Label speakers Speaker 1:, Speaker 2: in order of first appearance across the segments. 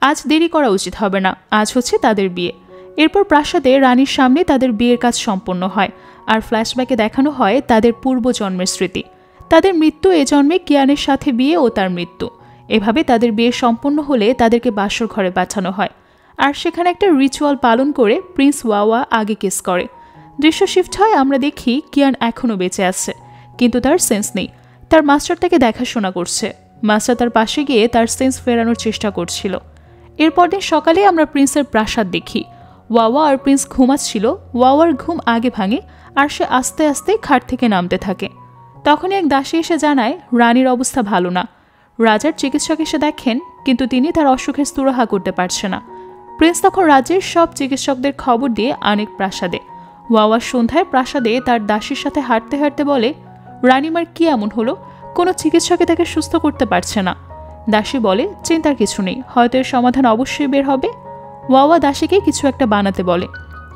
Speaker 1: আজ দেরি করা উচিত হবে না, আজ হচ্ছে তাদের বিয়ে। এরপর প্রাসাদে রানীর সামনে তাদের বিয়ের কাজ সম্পন্ন হয়, আর ফ্ল্যাশব্যাকে দেখানো হয় তাদের পূর্বজন্মের স্মৃতি। তাদের মৃত্যু এ জন্মে কিয়ানের সাথে বিয়ে ও তার মৃত্যু। এভাবে তাদের বিয়ে সম্পন্ন হলে তাদেরকে বাসর ঘরে পাঠানো হয়, আর সেখানে একটা রিচুয়াল পালন করে প্রিন্স ওয়াওয়া আগে কিস করে। দৃশ্য শিফট হয়, আমরা দেখি কিয়ান এখনও বেঁচে আছে, কিন্তু তার সেন্স নেই। তার মাস্টার তাকে দেখাশোনা করছে। মাস্টার তার পাশে গিয়ে তার সেন্স ফেরানোর চেষ্টা করছিল। এরপর দিন সকালে আমরা প্রিন্সের প্রাসাদ দেখি। ওয়াওয়া আর প্রিন্স ঘুমাচ্ছিল। ওয়াওয়ার ঘুম আগে ভাঙে, আর সে আস্তে আস্তে খাট থেকে নামতে থাকে। তখনই এক দাসী এসে জানায় রানীর অবস্থা ভালো না। রাজার চিকিৎসক এসে দেখেন, কিন্তু তিনি তার অসুখের সুরাহা করতে পারছে না। প্রিন্স তখন রাজ্যের সব চিকিৎসকদের খবর দিয়ে অনেক প্রাসাদে। ওয়াওয়া সন্ধ্যায় প্রাসাদে তার দাসীর সাথে হাঁটতে হাঁটতে বলে, রানীমার কি এমন হলো? কোনো চিকিৎসকে তাকে সুস্থ করতে পারছে না। দাসী বলে, চিন্তার কিছু নেই, হয়তো এর সমাধান অবশ্যই বের হবে। ওয়াওয়া দাসীকে কিছু একটা বানাতে বলে,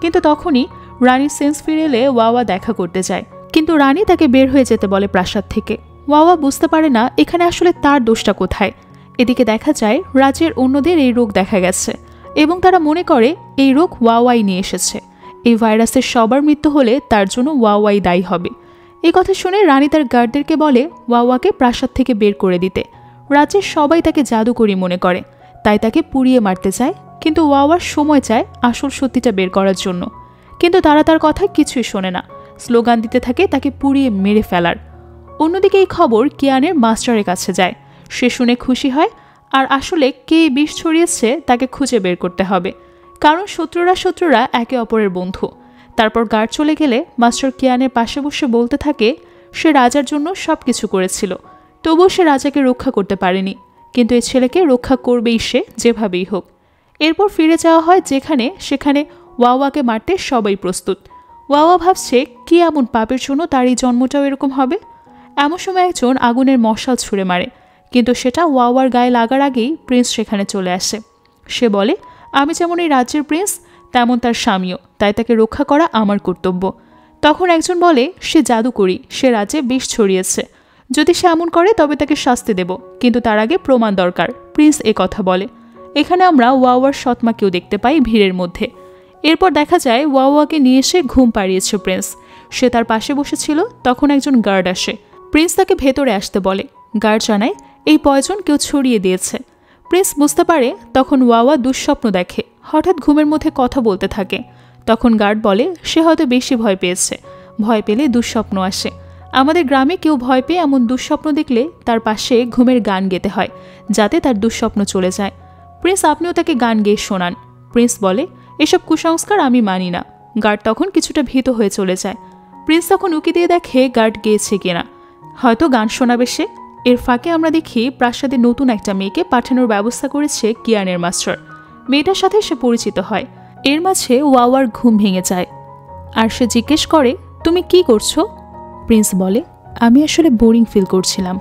Speaker 1: কিন্তু তখনই রানীর সেন্স ফিরে এলে ওয়াওয়া দেখা করতে যায়, কিন্তু রানী তাকে বের হয়ে যেতে বলে প্রাসাদ থেকে। ওয়াওয়া বুঝতে পারে না এখানে আসলে তার দোষটা কোথায়। এদিকে দেখা যায় রাজ্যের অন্যদের এই রোগ দেখা গেছে, এবং তারা মনে করে এই রোগ ওয়াওয়াই নিয়ে এসেছে। এই ভাইরাসের সবার মৃত্যু হলে তার জন্য ওয়াওয়াই দায়ী হবে। এই কথা শুনে রানী তার গার্ডদেরকে বলে ওয়াওয়াকে প্রাসাদ থেকে বের করে দিতে। রাজ্যের সবাই তাকে জাদুকরী মনে করে, তাই তাকে পুড়িয়ে মারতে চায়, কিন্তু ওয়াওয়ার সময় চায় আসল সত্যিটা বের করার জন্য। কিন্তু তারা তার কথা কিছুই শোনে না, স্লোগান দিতে থাকে তাকে পুড়িয়ে মেরে ফেলার। অন্যদিকে এই খবর কিয়ানের মাস্টারের কাছে যায়। সে শুনে খুশি হয়, আর আসলে কে বিষ ছড়িয়েছে তাকে খুঁজে বের করতে হবে, কারণ শত্রুরা একে অপরের বন্ধু। তারপর গার্ড চলে গেলে মাস্টার কিয়ানের পাশে বসে বলতে থাকে সে রাজার জন্য সব কিছু করেছিল, তবুও সে রাজাকে রক্ষা করতে পারেনি, কিন্তু এই ছেলেকে রক্ষা করবেই সে যেভাবেই হোক। এরপর ফিরে যাওয়া হয় যেখানে সেখানে ওয়াওয়াকে মারতে সবাই প্রস্তুত। ওয়াওয়া ভাবছে কি এমন পাপের জন্য তার এই জন্মটাও এরকম হবে। এমন সময় একজন আগুনের মশাল ছুঁড়ে মারে, কিন্তু সেটা ওয়াওয়ার গায়ে লাগার আগেই প্রিন্স সেখানে চলে আসে। সে বলে, আমি যেমন এই রাজ্যের প্রিন্স, তেমন তার স্বামীও, তাই তাকে রক্ষা করা আমার কর্তব্য। তখন একজন বলে, সে জাদুকরী, সে রাজ্যে বিষ ছড়িয়েছে, যদি সে এমন করে তবে তাকে শাস্তি দেব, কিন্তু তার আগে প্রমাণ দরকার। প্রিন্স এ কথা বলে। এখানে আমরা ওয়াওয়ার সৎমাকেও দেখতে পাই ভিড়ের মধ্যে। এরপর দেখা যায় ওয়াওয়াকে নিয়ে এসে ঘুম পাড়িয়েছে প্রিন্স। সে তার পাশে বসেছিল, তখন একজন গার্ড আসে। প্রিন্স তাকে ভেতরে আসতে বলে। গার্ড জানায় এই পয়জন কেউ ছড়িয়ে দিয়েছে। প্রিন্স বুঝতে পারে তখন ওয়াওয়া দুঃস্বপ্ন দেখে, হঠাৎ ঘুমের মধ্যে কথা বলতে থাকে। তখন গার্ড বলে সে হয়তো বেশি ভয় পেয়েছে, ভয় পেলে দুঃস্বপ্ন আসে। আমাদের গ্রামে কেউ ভয় পেয়ে এমন দুঃস্বপ্ন দেখলে তার পাশে ঘুমের গান গেতে হয়, যাতে তার দুঃস্বপ্ন চলে যায়। প্রিন্স আপনিও তাকে গান গেয়ে শোনান। প্রিন্স বলে, এসব কুসংস্কার আমি মানি না। গার্ড তখন কিছুটা ভীত হয়ে চলে যায়। প্রিন্স তখন উকি দিয়ে দেখে গার্ড গেয়েছে কিনা, হয়তো গান শোনাবে সে। এর ফাঁকে আমরা দেখি প্রাসাদে নতুন একটা মেয়েকে পাঠানোর ব্যবস্থা করেছে কিয়ানের মাস্টার। মেয়েটার সাথে সে পরিচিত হয়। এর মাঝে ওয়াওয়ার ঘুম ভেঙে যায়, আর সে জিজ্ঞেস করে, তুমি কি করছো? প্রিন্স বলে, আমি আসলে বোরিং ফিল করছিলাম,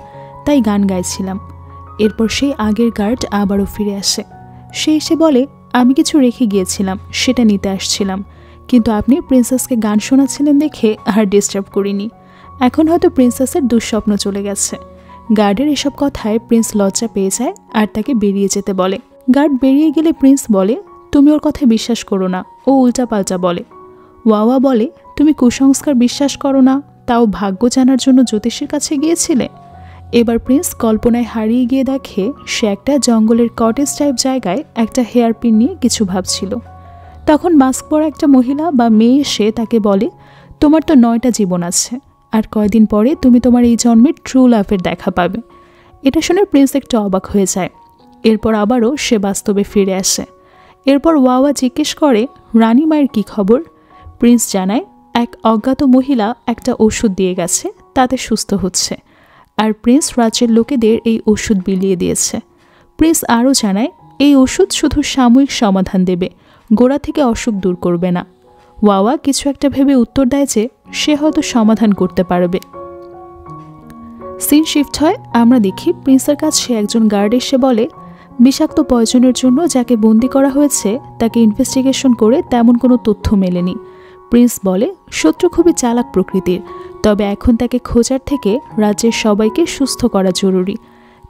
Speaker 1: তাই গান গাইছিলাম। এরপর সেই আগের গার্ড আবারও ফিরে আসে। সে এসে বলে, আমি কিছু রেখে গিয়েছিলাম, সেটা নিতে আসছিলাম, কিন্তু আপনি প্রিন্সেসকে গান শোনাচ্ছিলেন দেখে আর ডিস্টার্ব করিনি। এখন হয়তো প্রিন্সেসের দুঃস্বপ্ন চলে গেছে। গার্ডের এসব কথায় প্রিন্স লজ্জা পেয়ে যায় আর তাকে বেরিয়ে যেতে বলে। গার্ড বেরিয়ে গেলে প্রিন্স বলে, তুমি ওর কথায় বিশ্বাস করো না, ও উল্টাপাল্টা বলে। ওয়াওয়া বলে, তুমি কুসংস্কার বিশ্বাস করো না, তাও ভাগ্য জানার জন্য জ্যোতিষীর কাছে গিয়েছিলে। এবার প্রিন্স কল্পনায় হারিয়ে গিয়ে দেখে সে একটা জঙ্গলের কটেজ টাইপ জায়গায় একটা হেয়ার পিন নিয়ে কিছু ভাবছিল। তখন মাস্ক পরা একটা মহিলা বা মেয়ে এসে তাকে বলে, তোমার তো 9টা জীবন আছে, আর কয়দিন পরে তুমি তোমার এই জন্মের ট্রু লাভের দেখা পাবে। এটা শুনে প্রিন্স একটু অবাক হয়ে যায়। এরপর আবারও সে বাস্তবে ফিরে আসে। এরপর ওয়াওয়া জিজ্ঞেস করে, রানী মায়ের কী খবর? প্রিন্স জানায় এক অজ্ঞাত মহিলা একটা ওষুধ দিয়ে গেছে, তাতে সুস্থ হচ্ছে, আর প্রিন্স রাজ্যের লোকেদের এই ওষুধ বিলিয়ে দিয়েছে। প্রিন্স আরও জানায় এই ওষুধ শুধু সাময়িক সমাধান দেবে, গোড়া থেকে অসুখ দূর করবে না। ওয়াওয়া কিছু একটা ভেবে উত্তর দেয় যে সে হয়তো সমাধান করতে পারবে। সিন শিফট হয়, আমরা দেখি প্রিন্সের কাছে একজন গার্ড এসে বলে, বিষাক্ত পয়জনের জন্য যাকে বন্দি করা হয়েছে তাকে ইনভেস্টিগেশন করে তেমন কোনো তথ্য মেলেনি। প্রিন্স বলে, শত্রু খুবই চালাক প্রকৃতির, তবে এখন তাকে খোঁজার থেকে রাজ্যের সবাইকে সুস্থ করা জরুরি।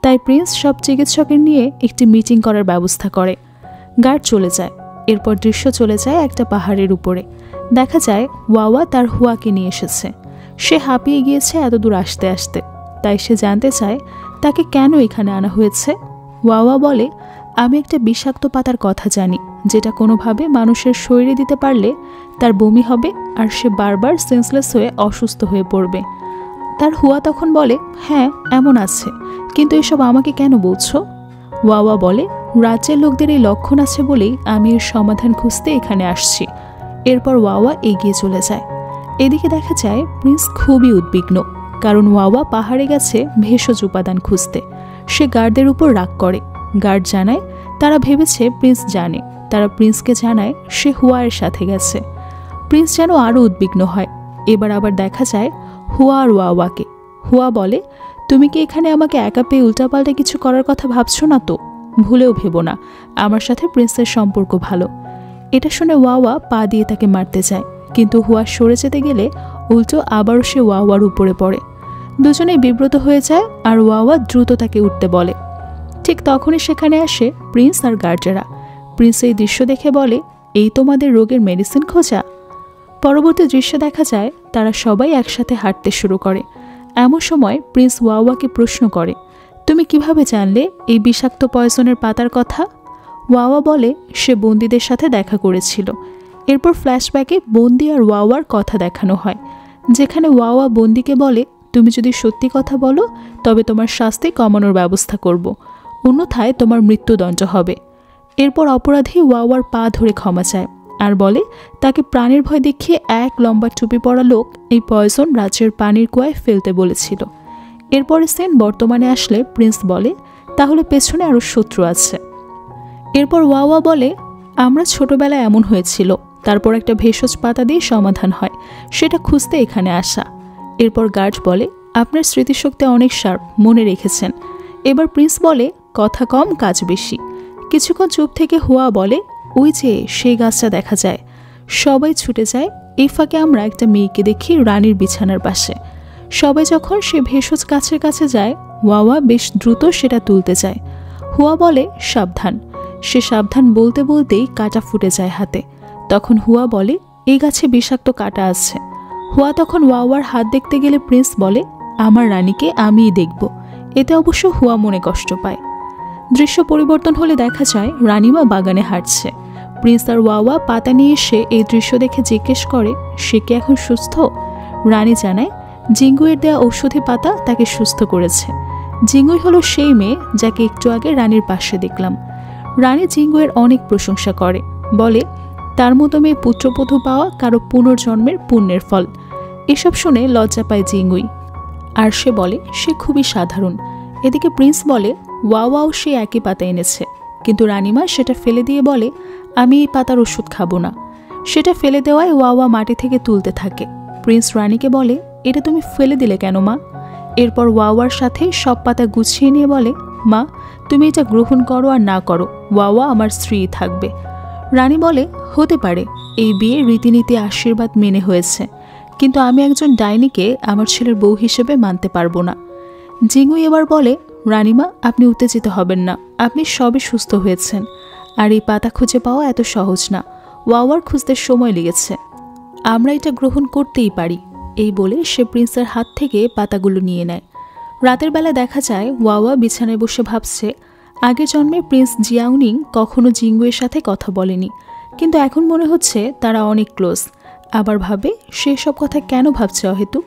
Speaker 1: তাই প্রিন্স সব চিকিৎসকের নিয়ে একটি মিটিং করার ব্যবস্থা করে। গার্ড চলে যায়। এরপর দৃশ্য চলে যায় একটা পাহাড়ের উপরে। দেখা যায় ওয়াওয়া তার হুয়াকে নিয়ে এসেছে। সে হাঁপিয়ে গিয়েছে এত দূর আসতে আসতে, তাই সে জানতে চায় তাকে কেন এখানে আনা হয়েছে। ওয়াওয়া বলে, আমি একটা বিষাক্ত পাতার কথা জানি, যেটা কোনোভাবে মানুষের শরীরে দিতে পারলে তার বমি হবে আর সে বারবার সেন্সলেস হয়ে অসুস্থ হয়ে পড়বে। তার হুয়া তখন বলে, হ্যাঁ এমন আছে, কিন্তু এসব আমাকে কেন বলছো? ওয়াওয়া বলে, রাজ্যের লোকদের এই লক্ষণ আছে বলেই আমি এর সমাধান খুঁজতে এখানে আসছি। এরপর ওয়াওয়া এগিয়ে চলে যায়। এদিকে দেখা যায় প্রিন্স খুবই উদ্বিগ্ন, কারণ ওয়াওয়া পাহাড়ে গেছে ভেষজ উপাদান খুঁজতে। সে গার্ডদের উপর রাগ করে। গার্ড জানায় তারা ভেবেছে প্রিন্স জানে। তারা প্রিন্সকে জানায় সে হুয়ার সাথে গেছে। প্রিন্স যেন আরও উদ্বিগ্ন হয়। এবার আবার দেখা যায় হুয়া আর ওয়াওয়াকে। হুয়া বলে, তুমি কি এখানে আমাকে একা পেয়ে উল্টাপাল্টা কিছু করার কথা ভাবছো না তো? ভুলেও ভেবো না, আমার সাথে প্রিন্সের সম্পর্ক ভালো। এটা শুনে ওয়াওয়া পা দিয়ে তাকে মারতে যায়, কিন্তু হুয়া সরে যেতে গেলে উল্টো আবারও সে ওয়াওয়ার উপরে পড়ে। দুজনেই বিব্রত হয়ে যায় আর ওয়াওয়া দ্রুত তাকে উঠতে বলে। ঠিক তখনই সেখানে আসে প্রিন্স আর গার্ডেরা। প্রিন্স এই দৃশ্য দেখে বলে, এই তোমাদের রোগের মেডিসিন খোঁজা? পরবর্তী দৃশ্য দেখা যায় তারা সবাই একসাথে হাঁটতে শুরু করে। এমন সময় প্রিন্স ওয়াওয়াকে প্রশ্ন করে, তুমি কিভাবে জানলে এই বিষাক্ত পয়জনের পাতার কথা? ওয়াওয়া বলে, সে বন্দীদের সাথে দেখা করেছিল। এরপর ফ্ল্যাশব্যাকে বন্দি আর ওয়াওয়ার কথা দেখানো হয়, যেখানে ওয়াওয়া বন্দিকে বলে, তুমি যদি সত্যি কথা বলো তবে তোমার শাস্তি কমানোর ব্যবস্থা করব, অন্যথায় তোমার মৃত্যুদণ্ড হবে। এরপর অপরাধী ওয়াওয়ার পা ধরে ক্ষমা চায় আর বলে তাকে প্রাণের ভয় দেখিয়ে এক লম্বা টুপি পরা লোক এই পয়জন রাজ্যের পানির কুয়ায় ফেলতে বলেছিল। এরপরে সেন বর্তমানে আসলে প্রিন্স বলে, তাহলে পেছনে আরও শত্রু আছে। এরপর ওয়াওয়া বলে, আমরা ছোটবেলায় এমন হয়েছিল, তারপর একটা ভেষজ পাতা দিয়ে সমাধান হয়, সেটা খুঁজতে এখানে আসা। এরপর গার্ড বলে, আপনার স্মৃতিশক্তি অনেক শার্প, মনে রেখেছেন। এবার প্রিন্স বলে, কথা কম কাজ বেশি। কিছুক্ষণ চুপ থেকে হুয়া বলে, ওই যে সেই গাছটা দেখা যায়। সবাই ছুটে যায়। এই ফাঁকে আমরা একটা মেয়েকে দেখি রানীর বিছানার পাশে। সবাই যখন সে ভেষজ গাছের কাছে যায়, ওয়াওয়া বেশ দ্রুত সেটা তুলতে যায়। হুয়া বলে, সাবধান। সে সাবধান বলতে বলতেই কাঁটা ফুটে যায় হাতে। তখন হুয়া বলে, এই গাছে বিষাক্ত কাঁটা আছে। হুয়া তখন ওয়াওয়ার হাত দেখতে গেলে প্রিন্স বলে, আমার রানীকে আমিই দেখব। এতে অবশ্য হুয়া মনে কষ্ট পায়। দৃশ্য পরিবর্তন হলে দেখা যায় রানীমা বাগানে হাঁটছে। প্রিন্স আর ওয়াওয়া পাতা নিয়ে এসে এই দৃশ্য দেখে জিজ্ঞেস করে, সে কি এখন সুস্থ? রানী জানায়, জিঙ্গুয়ের দেয়া ঔষধি পাতা তাকে সুস্থ করেছে। জিঙ্গুই হলো সেই মেয়ে যাকে একটু আগে রানীর পাশে দেখলাম। রানী জিঙ্গুয়ের অনেক প্রশংসা করে, বলে তার মতো মেয়ে পুত্রবধূ পাওয়া কারো পুনর্জন্মের পুণ্যের ফল। এসব শুনে লজ্জা পায় জিঙ্গুই, আর সে বলে সে খুবই সাধারণ। এদিকে প্রিন্স বলে, ওয়াওয়াও সে একই পাতা এনেছে, কিন্তু রানীমা সেটা ফেলে দিয়ে বলে, আমি এই পাতার ওষুধ খাবো না। সেটা ফেলে দেওয়ায় ওয়াওয়া মাটি থেকে তুলতে থাকে। প্রিন্স রানীকে বলে, এটা তুমি ফেলে দিলে কেন মা? এরপর ওয়াওয়ার সাথে সব পাতা গুছিয়ে নিয়ে বলে, মা তুমি এটা গ্রহণ করো আর না করো, ওয়াওয়া আমার স্ত্রী থাকবে। রানী বলে, হতে পারে, এই বিয়ে রীতিনীতি আশীর্বাদ মেনে হয়েছে, কিন্তু আমি একজন ডাইনিকে আমার ছেলের বউ হিসেবে মানতে পারবো না। জিঙ্গুই এবার বলে, রানীমা আপনি উত্তেজিত হবেন না, আপনি সবে সুস্থ হয়েছেন, আর এই পাতা খুঁজে পাওয়া এত সহজ না, ওয়াওয়ার খুঁজতে সময় লেগেছে, আমরা এটা গ্রহণ করতেই পারি। এই বলে সে প্রিন্সের হাত থেকে পাতাগুলো নিয়ে নেয়। রাতের বেলা দেখা যায় ওয়াওয়া বিছানায় বসে ভাবছে, আগের জন্মে প্রিন্স জিয়াউনিং কখনো জিঙ্গুয়ের সাথে কথা বলেনি, কিন্তু এখন মনে হচ্ছে তারা অনেক ক্লোজ। আবার ভাবে সে সব কথা কেন ভাবছে অহেতুক।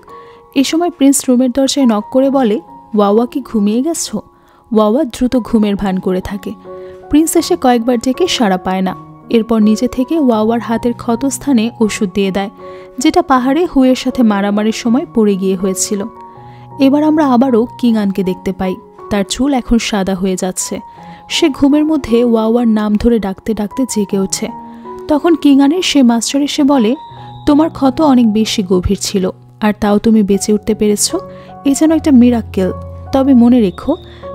Speaker 1: এ সময় প্রিন্স রুমের দরজায় নক করে বলে, ওয়াওয়া কি ঘুমিয়ে গেছো? ওয়াওয়া দ্রুত ঘুমের ভান করে থাকে। প্রিন্স এসে কয়েকবার ডেকে সাড়া পায় না। এরপর নিজে থেকে ওয়াওয়ার হাতের ক্ষতস্থানে ওষুধ দিয়ে দেয়, যেটা পাহাড়ে হুয়ের সাথে মারামারির সময় পড়ে গিয়ে হয়েছিল। এবার আমরা আবারও কিংআনকে দেখতে পাই। তার চুল এখন সাদা হয়ে যাচ্ছে। সে ঘুমের মধ্যে ওয়াওয়ার নাম ধরে ডাকতে ডাকতে জেগে ওঠে। তখন কিংআনের সে মাস্টার এসে বলে, তোমার ক্ষত অনেক বেশি গভীর ছিল, আর তাও তুমি বেঁচে উঠতে পেরেছ, এ যেন একটা মিরাক্কেল। তবে মনে রেখো,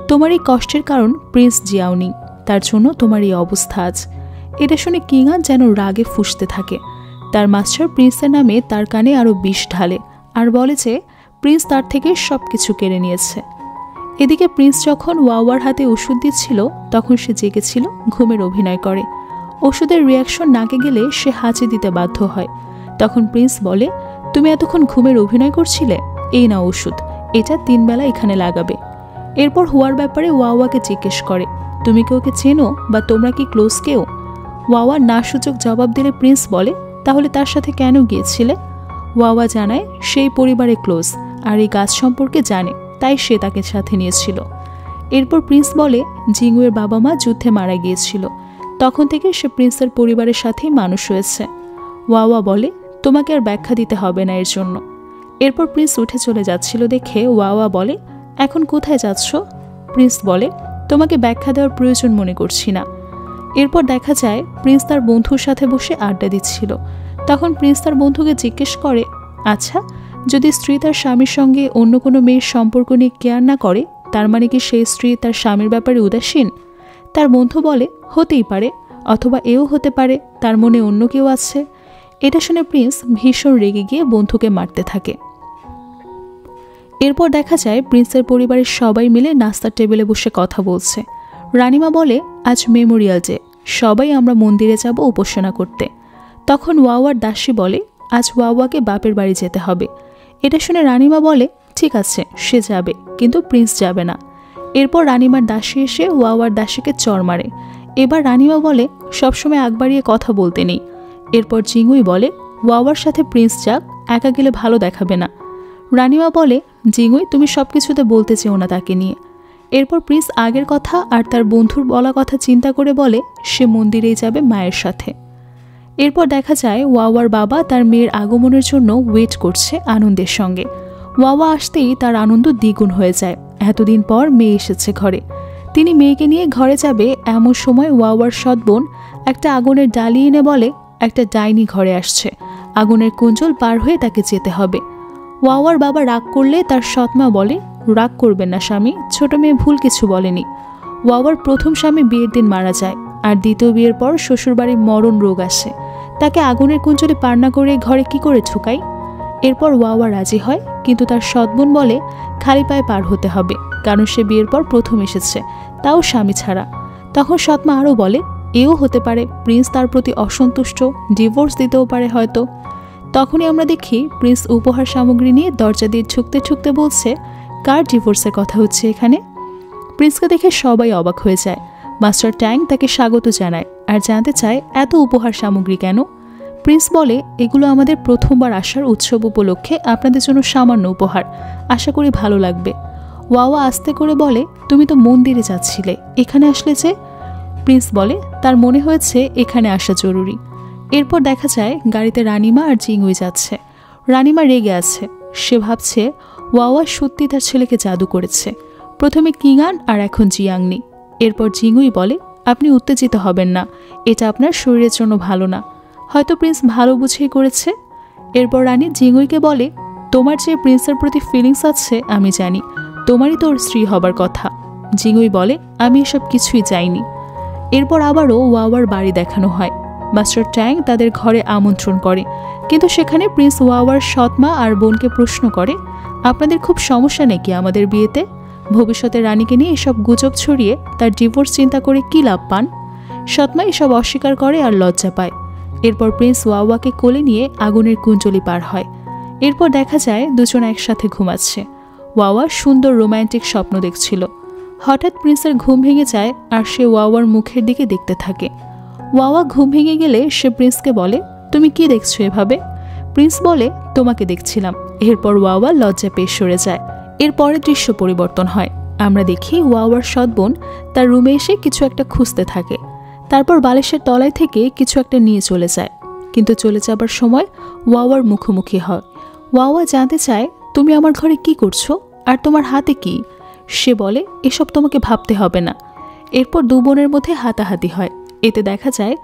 Speaker 1: তোমার এই কষ্টের কারণ প্রিন্স জিয়াউনিং, তার জন্য তোমার এই অবস্থা আজ। এটা শুনে কিংআন যেন রাগে ফুঁসতে থাকে। তার মাস্টার প্রিন্সের নামে তার কানে আরও বিষ ঢালে আর বলে যে প্রিন্স তার থেকে সব কিছু কেড়ে নিয়েছে। এদিকে প্রিন্স যখন ওয়াওয়ার হাতে ওষুধ দিচ্ছিল তখন সে জেগেছিল, ঘুমের অভিনয় করে। ওষুধের রিয়াকশন নাকে গেলে সে হাঁচি দিতে বাধ্য হয়। তখন প্রিন্স বলে, তুমি এতক্ষণ ঘুমের অভিনয় করছিলে, এই না ওষুধ, এটা 3 বেলা এখানে লাগাবে। এরপর হুয়ার ব্যাপারে ওয়াওয়াকে জিজ্ঞেস করে, তুমি কি ওকে চেনো বা তোমরা কি ক্লোজ কেউ? ওয়াওয়া না সূচক জবাব দিলে প্রিন্স বলে, তাহলে তার সাথে কেন গিয়েছিলে? ওয়াওয়া জানায় সেই পরিবারে ক্লোজ আর এই গাছ সম্পর্কে জানে, তাই সে তাকে সাথে নিয়েছিল। এরপর প্রিন্স বলে, জিঙ্গুয়ের বাবা মা যুদ্ধে মারা গিয়েছিল, তখন থেকে সে প্রিন্সের পরিবারের সাথেই মানুষ হয়েছে। ওয়াওয়া বলে, তোমাকে আর ব্যাখ্যা দিতে হবে না এর জন্য। এরপর প্রিন্স উঠে চলে যাচ্ছিল দেখে ওয়াওয়া বলে, এখন কোথায় যাচ্ছ? প্রিন্স বলে, তোমাকে ব্যাখ্যা দেওয়ার প্রয়োজন মনে করছি না। এরপর দেখা যায় প্রিন্স তার বন্ধুর সাথে বসে আড্ডা দিচ্ছিল। তখন প্রিন্স তার বন্ধুকে জিজ্ঞেস করে, আচ্ছা, যদি স্ত্রী তার স্বামীর সঙ্গে অন্য কোনো মেয়ের সম্পর্ক নিয়ে কেয়ার না করে, তার মানে কি সেই স্ত্রী তার স্বামীর ব্যাপারে উদাসীন? তার বন্ধু বলে, হতেই পারে, অথবা এও হতে পারে তার মনে অন্য কেউ আছে। এটা শুনে প্রিন্স ভীষণ রেগে গিয়ে বন্ধুকে মারতে থাকে। এরপর দেখা যায় প্রিন্সের পরিবারের সবাই মিলে নাস্তার টেবিলে বসে কথা বলছে। রানিমা বলে, আজ মেমোরিয়াল ডে, সবাই আমরা মন্দিরে যাব উপাসনা করতে। তখন ওয়াওয়ার দাসী বলে, আজ ওয়াওয়াকে বাপের বাড়ি যেতে হবে। এটা শুনে রানিমা বলে, ঠিক আছে, সে যাবে, কিন্তু প্রিন্স যাবে না। এরপর রানিমার দাসী এসে ওয়াওয়ার দাসীকে চড় মারে। এবার রানিমা বলে, সবসময় আগ বাড়িয়ে কথা বলতে নেই। এরপর জিঙ্গুই বলে, ওয়াওয়ার সাথে প্রিন্স যাক, একা গেলে ভালো দেখাবে না। রানিমা বলে, জিঙ্গুই, তুমি সব কিছুতে বলতে চেও না তাকে নিয়ে। এরপর প্রিন্স আগের কথা আর তার বন্ধুর বলা কথা চিন্তা করে বলে সে মন্দিরেই যাবে মায়ের সাথে। এরপর দেখা যায় ওয়াওয়ার বাবা তার মেয়ের আগমনের জন্য ওয়েট করছে আনন্দের সঙ্গে। ওয়াওয়া আসতেই তার আনন্দ দ্বিগুণ হয়ে যায়, এতদিন পর মেয়ে এসেছে ঘরে। তিনি মেয়েকে নিয়ে ঘরে যাবে এমন সময় ওয়াওয়ার সৎ বোন একটা আগুনের ডালি এনে বলে, একটা ডাইনি ঘরে আসছে, আগুনের কুঞ্জল পার হয়ে তাকে যেতে হবে। ওয়াওয়ার বাবা রাগ করলে তার সৎমা বলে, রাগ করবেন না স্বামী, ছোট মেয়ে ভুল কিছু বলেনি। ওয়াওয়ার প্রথম স্বামী বিয়ের দিন মারা যায়, আর দ্বিতীয় বিয়ের পর শ্বশুরবাড়ির মরণ রোগ আসে, তাকে আগুনের কুঞ্জলে পার না করে ঘরে কি করে ঢুকাই? এরপর ওয়াওয়া রাজি হয়, কিন্তু তার সৎবোন বলে খালি পায়ে পার হতে হবে, কারণ সে বিয়ের পর প্রথম এসেছে, তাও স্বামী ছাড়া। তখন সৎমা আরও বলে, এও হতে পারে প্রিন্স তার প্রতি অসন্তুষ্ট, ডিভোর্স দিতেও পারে হয়তো। তখনই আমরা দেখি প্রিন্স উপহার সামগ্রী নিয়ে দরজা দিয়ে ঠুকতে ঠুকতে বলছে, কার ডিভোর্সের কথা হচ্ছে এখানে? প্রিন্সকে দেখে সবাই অবাক হয়ে যায়। মাস্টার ট্যাং তাকে স্বাগত জানায় আর জানতে চায় এত উপহার সামগ্রী কেন। প্রিন্স বলে, এগুলো আমাদের প্রথমবার আসার উৎসব উপলক্ষে আপনাদের জন্য সামান্য উপহার, আশা করি ভালো লাগবে। ওয়াওয়া আস্তে করে বলে, তুমি তো মন্দিরে যাচ্ছিলে, এখানে আসলে যে? প্রিন্স বলে, তার মনে হয়েছে এখানে আসা জরুরি। এরপর দেখা যায় গাড়িতে রানিমা আর জিঙ্গুই যাচ্ছে। রানিমা রেগে আছে, সে ভাবছে ওয়াওয়া সত্যি তার ছেলেকে জাদু করেছে, প্রথমে কিঙান আর এখন জিয়াংনি। এরপর জিঙ্গুই বলে, আপনি উত্তেজিত হবেন না, এটা আপনার শরীরের জন্য ভালো না, হয়তো প্রিন্স ভালো বুঝেই করেছে। এরপর রানী জিঙ্গুইকে বলে, তোমার যে প্রিন্সের প্রতি ফিলিংস আছে আমি জানি, তোমারই তোর স্ত্রী হবার কথা। জিঙ্গুই বলে, আমি এসব কিছুই চাইনি। এরপর আবারও ওয়াওয়ার বাড়ি দেখানো হয়। মাস্টার ট্যাং তাদের ঘরে আমন্ত্রণ করে, কিন্তু সেখানে প্রিন্স ওয়াওয়ার সৎমা আর বোনকে প্রশ্ন করে, আপনাদের খুব সমস্যা নাকি আমাদের বিয়েতে? ভবিষ্যতে রানীকে নিয়ে এসব গুজব ছড়িয়ে তার ডিভোর্স চিন্তা করে কি লাভ পান? সৎমা এসব অস্বীকার করে আর লজ্জা পায়। এরপর প্রিন্স ওয়াওয়াকে কোলে নিয়ে আগুনের কুঞ্জলি পার হয়। এরপর দেখা যায় দুজন একসাথে ঘুমাচ্ছে। ওয়াওয়া সুন্দর রোম্যান্টিক স্বপ্ন দেখছিল। হঠাৎ প্রিন্সের ঘুম ভেঙে যায় আর সে ওয়াওয়ার মুখের দিকে দেখতে থাকে। ওয়াওয়া ঘুম ভেঙে গেলে সে প্রিন্সকে বলে, তুমি কি দেখছো এভাবে? প্রিন্স বলে, তোমাকে দেখছিলাম। এরপর ওয়াওয়া লজ্জা পেয়ে সরে যায়। এরপরে দৃশ্য পরিবর্তন হয়। আমরা দেখি ওয়াওয়ার সৎ বোন তার রুমে এসে কিছু একটা খুঁজতে থাকে। তারপর বালিশের তলায় থেকে কিছু একটা নিয়ে চলে যায়, কিন্তু চলে যাবার সময় ওয়াওয়ার মুখোমুখি হয়। ওয়াওয়া জানতে চায়, তুমি আমার ঘরে কি করছো আর তোমার হাতে কি? সে বলে, এসব তোমাকে ভাবতে হবে না। এরপর দু বোনের মধ্যে হাতাহাতি হয়। এতে দেখা যায়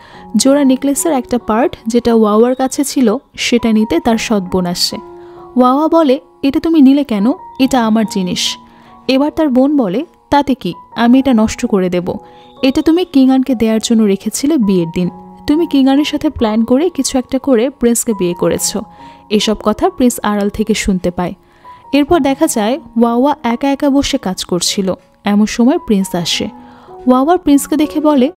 Speaker 1: জোড়া নেকলেসের একটা পার্ট যেটা ওয়াওয়ার কাছে ছিল সেটা নিতে তার সৎ বোন আসে। ওয়াওয়া বলে, এটা তুমি নিলে কেন? এটা আমার জিনিস। এবার তার বোন বলে, তাতে কি, আমি এটা নষ্ট করে দেব। এটা তুমি কিঙানকে দেওয়ার জন্য রেখেছিলে বিয়ের দিন। তুমি কিঙানের সাথে প্ল্যান করে কিছু একটা করে প্রিন্সকে বিয়ে করেছ। এসব কথা প্রিন্স আড়াল থেকে শুনতে পায়। এরপর দেখা যায় ওয়াওয়া একা একা বসে কাজ করছিল। এমন সময় প্রিন্স আসে। ওয়াওয়ার প্রিন্সকে দেখে বলে,